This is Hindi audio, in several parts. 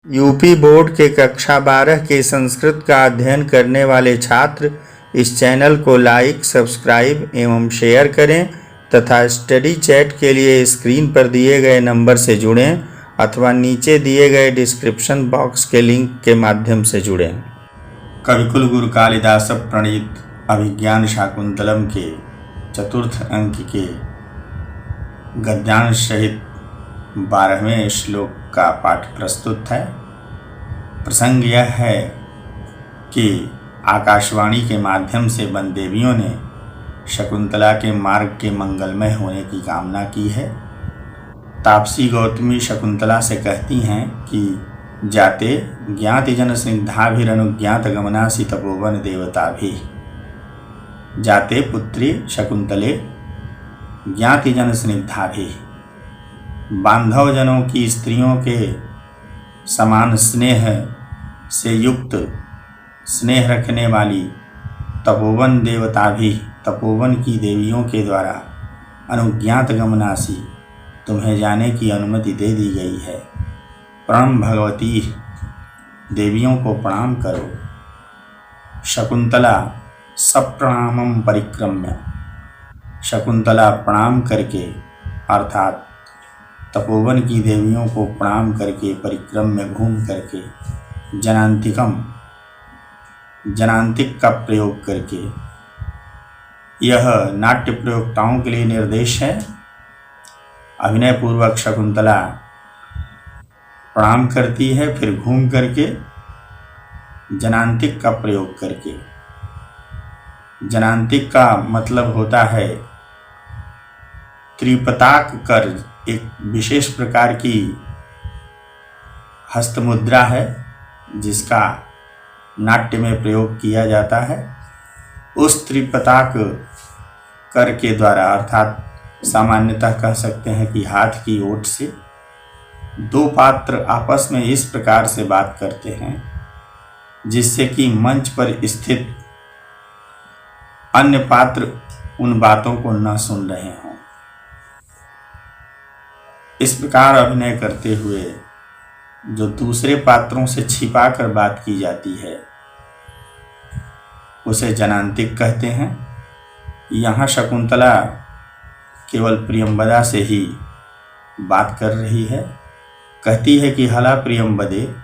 यूपी बोर्ड के कक्षा 12 के संस्कृत का अध्ययन करने वाले छात्र इस चैनल को लाइक, सब्सक्राइब एवं शेयर करें तथा स्टडी चैट के लिए स्क्रीन पर दिए गए नंबर से जुड़ें अथवा नीचे दिए गए डिस्क्रिप्शन बॉक्स के लिंक के माध्यम से जुड़ें। कविकुल गुरु कालिदास प्रणीत अभिज्ञान शाकुंतलम के चतुर्थ अंक के गद्यांश सहित 12वें श्लोक का पाठ प्रस्तुत है। प्रसंग यह है कि आकाशवाणी के माध्यम से वन देवियों ने शकुंतला के मार्ग के मंगलमय होने की कामना की है। तापसी गौतमी शकुंतला से कहती हैं कि जाते ज्ञाति जन स्निग्धाभिरनुज्ञात गमनासी तपोवन देवता भी। जाते पुत्री शकुंतले ज्ञाति जन स्निग्धाभि, बांधव जनों की स्त्रियों के समान स्नेह से युक्त स्नेह रखने वाली तपोवन देवता भी, तपोवन की देवियों के द्वारा अनुज्ञात गमनासी तुम्हें जाने की अनुमति दे दी गई है। प्रणम भगवती, देवियों को प्रणाम करो। शकुंतला सप्रणामम परिक्रम्य, शकुंतला प्रणाम करके अर्थात तपोवन की देवियों को प्रणाम करके परिक्रम में घूम करके जनांतिक का प्रयोग करके, यह नाट्य प्रयोक्ताओं के लिए निर्देश है। अभिनय पूर्वक शकुंतला प्रणाम करती है, फिर घूम करके जनांतिक का प्रयोग करके। जनांतिक का मतलब होता है त्रिपताक कर, एक विशेष प्रकार की हस्तमुद्रा है जिसका नाट्य में प्रयोग किया जाता है। उस त्रिपताक कर के द्वारा अर्थात सामान्यतः कह सकते हैं कि हाथ की ओट से दो पात्र आपस में इस प्रकार से बात करते हैं जिससे कि मंच पर स्थित अन्य पात्र उन बातों को न सुन रहे हों। इस प्रकार अभिनय करते हुए जो दूसरे पात्रों से छिपाकर बात की जाती है उसे जनांतिक कहते हैं। यहाँ शकुंतला केवल प्रियंवदा से ही बात कर रही है। कहती है कि हला प्रियंवदे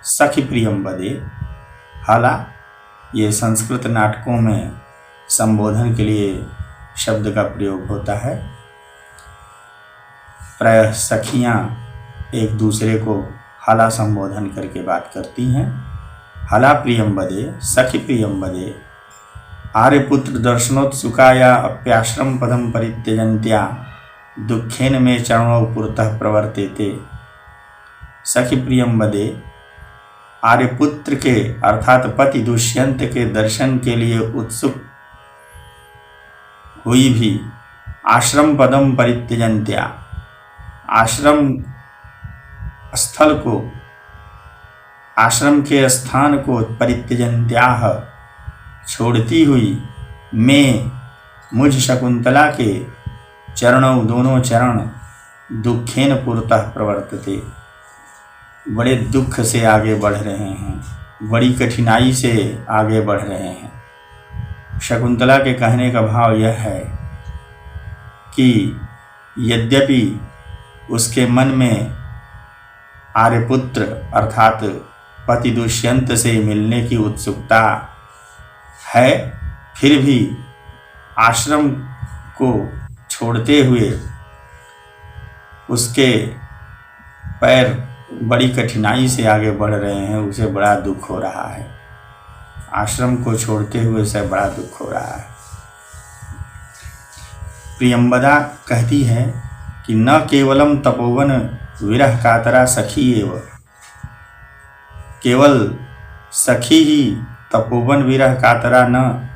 सखी प्रियंवदे। हला ये संस्कृत नाटकों में संबोधन के लिए शब्द का प्रयोग होता है। प्रायः सखियाँ एक दूसरे को हला संबोधन करके बात करती हैं। हला प्रियंवदे सखी प्रियंवदे आर्यपुत्र दर्शनोत्सुकाया अप्याश्रम पदम परित्यजन्त्या दुखेन में चरणों पुरतः प्रवर्तेते। सखी प्रियंवदे आर्यपुत्र के अर्थात पति दुष्यंत के दर्शन के लिए उत्सुक हुई भी आश्रम पदम परित्यजन्त्या, आश्रम स्थल को, आश्रम के स्थान को परित्यजन्त्याह छोड़ती हुई मैं मुझ शकुंतला के चरणों, दोनों चरण दुखेन पुरतः प्रवर्तते, बड़े दुख से आगे बढ़ रहे हैं, बड़ी कठिनाई से आगे बढ़ रहे हैं। शकुंतला के कहने का भाव यह है कि यद्यपि उसके मन में आर्यपुत्र अर्थात पति दुष्यंत से मिलने की उत्सुकता है, फिर भी आश्रम को छोड़ते हुए उसके पैर बड़ी कठिनाई से आगे बढ़ रहे हैं, उसे बड़ा दुख हो रहा है। आश्रम को छोड़ते हुए उसे बड़ा दुख हो रहा है। प्रियंवदा कहती है कि न केवलम तपोवन विरह कातरा सखी एव, केवल सखी ही तपोवन विरह कातरा न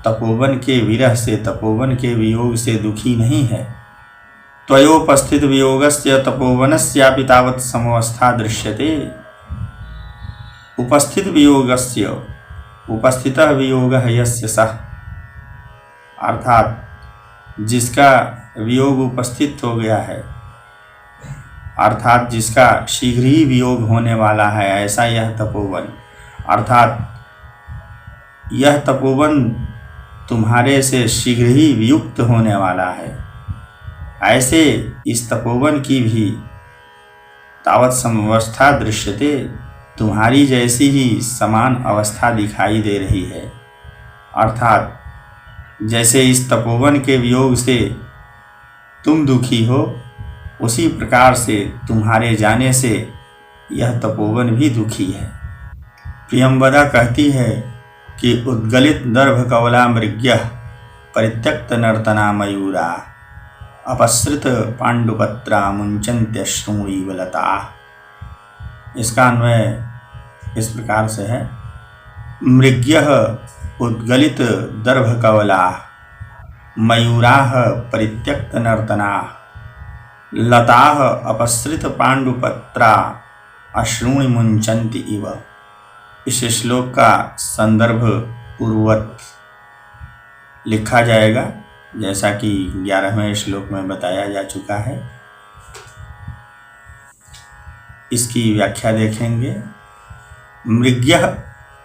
तपोवन के विरह से, तपोवन के वियोग से दुखी नहीं है। त्वयोपस्थित वियोगस्य तपोवनस्यापि तावत् समवस्था दृश्यते। उपस्थित वियोगस्य, उपस्थितः वियोगः यस्य सः, अर्थात जिसका वियोग उपस्थित हो गया है अर्थात जिसका शीघ्र ही वियोग होने वाला है, ऐसा यह तपोवन, अर्थात यह तपोवन तुम्हारे से शीघ्र ही वियुक्त होने वाला है। ऐसे इस तपोवन की भी तावत समवस्था दृश्यते, तुम्हारी जैसी ही समान अवस्था दिखाई दे रही है। अर्थात जैसे इस तपोवन के वियोग से तुम दुखी हो, उसी प्रकार से तुम्हारे जाने से यह तपोवन भी दुखी है। प्रियंवदा कहती है कि उद्गलित दर्भ कवला मृग्यः परित्यक्त नर्तना मयूरा अपसृत पांडुपत्रा मुंचन्त्यश्रूणीव लताः। इसका अन्वय इस प्रकार से है, मृग्यः उद्गलित दर्भ कवलाः मयूराः परित्यक्त नर्तनाः लताः अपसृत पांडुपत्रा अश्रूणि मुंचन्ति इव। इस श्लोक का संदर्भ पूर्ववत लिखा जाएगा, जैसा कि 11वें श्लोक में बताया जा चुका है। इसकी व्याख्या देखेंगे। मृग्यः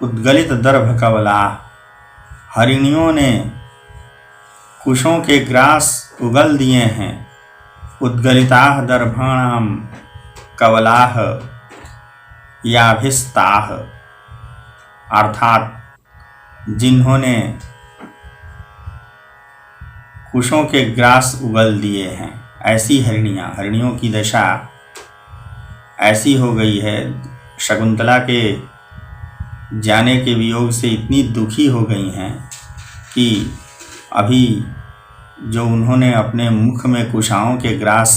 उद्गलित दर्भ कवलाः, हरिणियों ने कुशों के ग्रास उगल दिए हैं। उद्गलिताः दर्भाणां कवलाः याभिस्ताः, अर्थात जिन्होंने कुशों के ग्रास उगल दिए हैं, ऐसी हरिणियों की दशा ऐसी हो गई है। शकुंतला के जाने के वियोग से इतनी दुखी हो गई हैं कि अभी जो उन्होंने अपने मुख में कुशाओं के ग्रास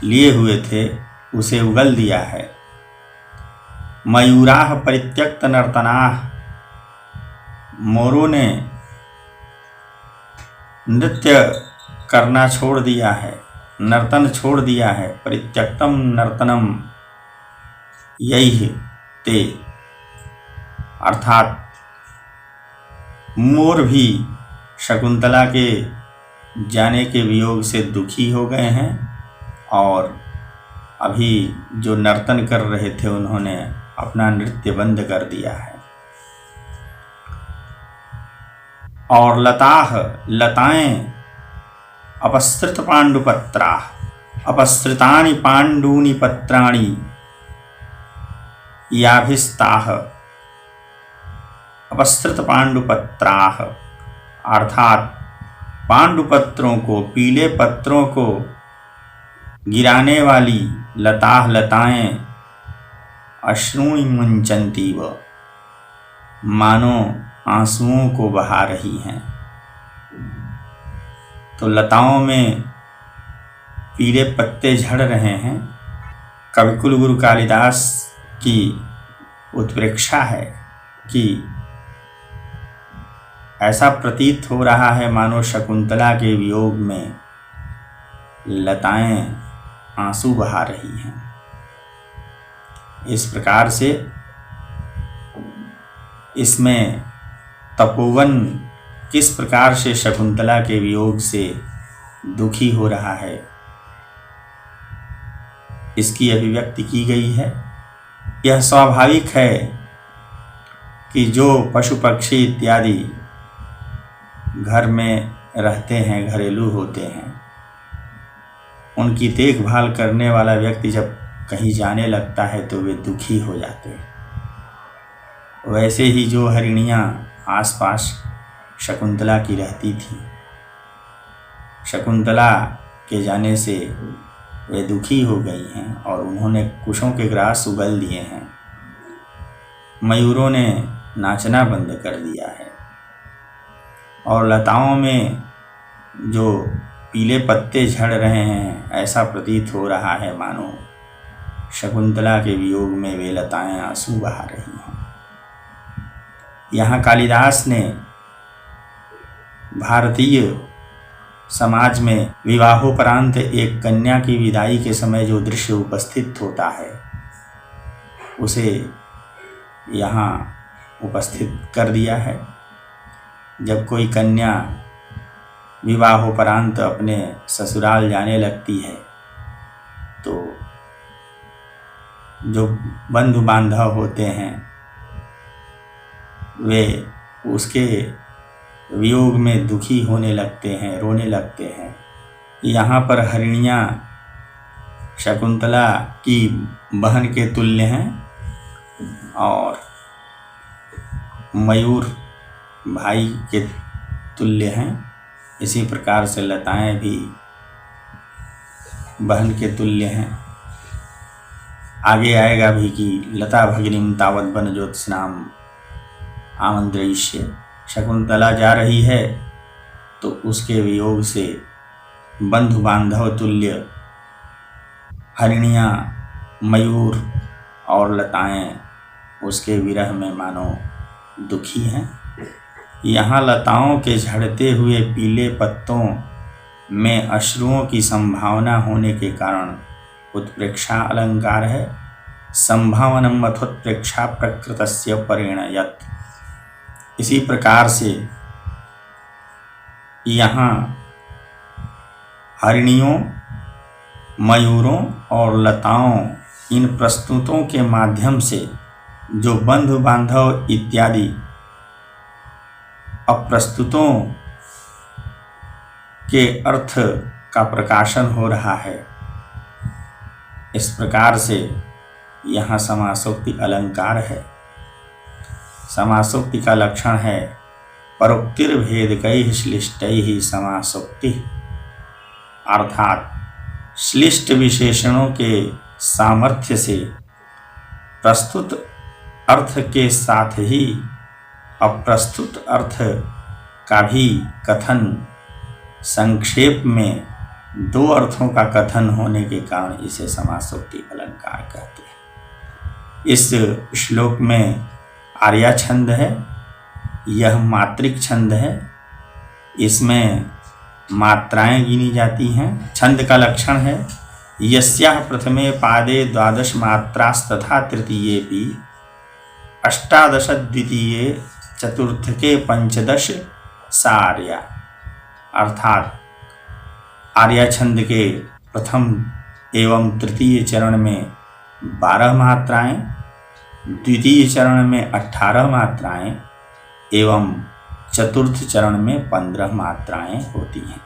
लिए हुए थे, उसे उगल दिया है। मयूराः परित्यक्त नर्तनाः, मोरों ने नृत्य करना छोड़ दिया है, नर्तन छोड़ दिया है। परित्यक्तम नर्तनम यैः ते, अर्थात मोर भी शकुंतला के जाने के वियोग से दुखी हो गए हैं और अभी जो नर्तन कर रहे थे उन्होंने अपना नृत्य बंद कर दिया है। और लताएं अपसृत पांडुपत्रा, अपसृतानि पांडूनि पत्राणि याभिस्ताः। अपसृत पांडुपत्राः, अर्थात पांडुपत्रों को, पीले पत्रों को गिराने वाली लताएं अश्रूणि मुंचन्तीव, मानो आंसुओं को बहा रही हैं। तो लताओं में पीले पत्ते झड़ रहे हैं। कविकुल गुरु कालिदास की उत्प्रेक्षा है कि ऐसा प्रतीत हो रहा है मानो शकुंतला के वियोग में लताएं आंसू बहा रही हैं। इस प्रकार से इसमें तपोवन किस प्रकार से शकुंतला के वियोग से दुखी हो रहा है, इसकी अभिव्यक्ति की गई है। यह स्वाभाविक है कि जो पशु पक्षी इत्यादि घर में रहते हैं, घरेलू होते हैं, उनकी देखभाल करने वाला व्यक्ति जब कहीं जाने लगता है तो वे दुखी हो जाते हैं। वैसे ही जो हरिणियाँ आसपास शकुंतला की रहती थी, शकुंतला के जाने से वे दुखी हो गई हैं और उन्होंने कुशों के ग्रास उगल दिए हैं। मयूरों ने नाचना बंद कर दिया है और लताओं में जो पीले पत्ते झड़ रहे हैं, ऐसा प्रतीत हो रहा है मानो शकुंतला के वियोग में वे लताएं आंसू बहा रही हैं। यहाँ कालिदास ने भारतीय समाज में विवाहोपरांत एक कन्या की विदाई के समय जो दृश्य उपस्थित होता है, उसे यहाँ उपस्थित कर दिया है। जब कोई कन्या विवाहोपरांत अपने ससुराल जाने लगती है तो जो बंधु बांधव होते हैं वे उसके वियोग में दुखी होने लगते हैं, रोने लगते हैं। यहाँ पर हरिणियाँ शकुंतला की बहन के तुल्य हैं और मयूर भाई के तुल्य हैं। इसी प्रकार से लताएं भी बहन के तुल्य हैं। आगे आएगा भी कि लता भगिनीम तावत वन ज्योत्स्नाम आमंत्रयिष्ये। शकुंतला जा रही है तो उसके वियोग से बंधु बांधव तुल्य हरिणियाँ, मयूर और लताएं उसके विरह में मानो दुखी हैं। यहाँ लताओं के झड़ते हुए पीले पत्तों में अश्रुओं की संभावना होने के कारण उत्प्रेक्षा अलंकार है। संभावनम अथोत्प्रेक्षा प्रकृतस्य परिणयत। इसी प्रकार से यहाँ हरिणियों, मयूरों और लताओं इन प्रस्तुतों के माध्यम से जो बंधु बांधव इत्यादि अप्रस्तुतों के अर्थ का प्रकाशन हो रहा है। इस प्रकार से यहाँ समासोक्ति अलंकार है। समासोक्ति का लक्षण है परोक्तिर्भेदकैः श्लिष्टैः समासोक्ति, अर्थात श्लिष्ट विशेषणों के सामर्थ्य से प्रस्तुत अर्थ के साथ ही अप्रस्तुत अर्थ का भी कथन, संक्षेप में दो अर्थों का कथन होने के कारण इसे समासोक्ति अलंकार कहते हैं। इस श्लोक में आर्या छंद है, यह मात्रिक छंद है। इसमें मात्राएं गिनी जाती हैं। छंद का लक्षण है यस्याः प्रथमे पादे 12 मात्रास्तथा तृतीयेपि 18 द्वितीये चतुर्थके 15 सा आर्या। अर्थात आर्या छंद के प्रथम एवं तृतीय चरण में 12 मात्राएं, द्वितीय चरण में 18 मात्राएं एवं चतुर्थ चरण में 15 मात्राएं होती हैं।